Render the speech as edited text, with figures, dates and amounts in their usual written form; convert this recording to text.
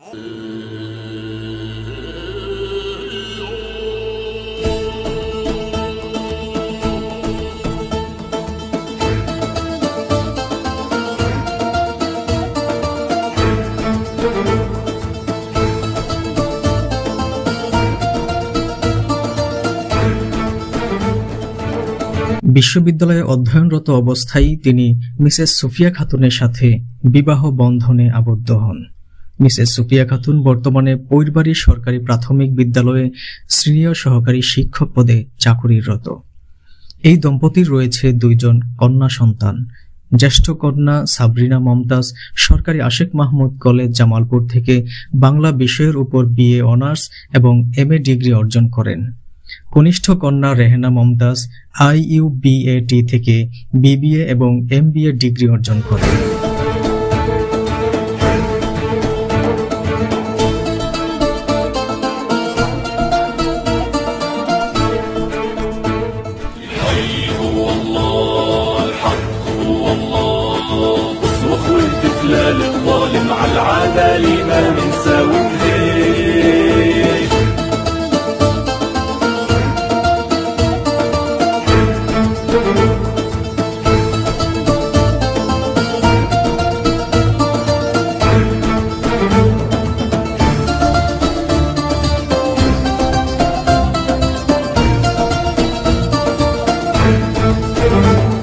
বিশ্ববিদ্যালয়ে অধ্যয়নরত অবস্থায় তিনি মিসেস সুফিয়া খাতুনের সাথে বিবাহ বন্ধনে আবদ্ধ হন। মিসেস সুফিয়া খাতুন বর্তমানে পৈরবাড়ি সরকারি প্রাথমিক বিদ্যালয়ে সিনিয়র সহকারী শিক্ষক পদে চাকুরিরত। এই দম্পতির রয়েছে 2 জন কন্যা সন্তান। জ্যেষ্ঠ কন্যা সাবরিনা মমতাজ সরকারি আশেক মাহমুদ কলেজ জামালপুর থেকে বাংলা বিষয়ের উপর BA অনার্স এবং MA ডিগ্রি অর্জন করেন। কনিষ্ঠ কন্যা রেহেনা মমতাজ IUBAT থেকে BBA এবং MBA ডিগ্রি অর্জন করেন।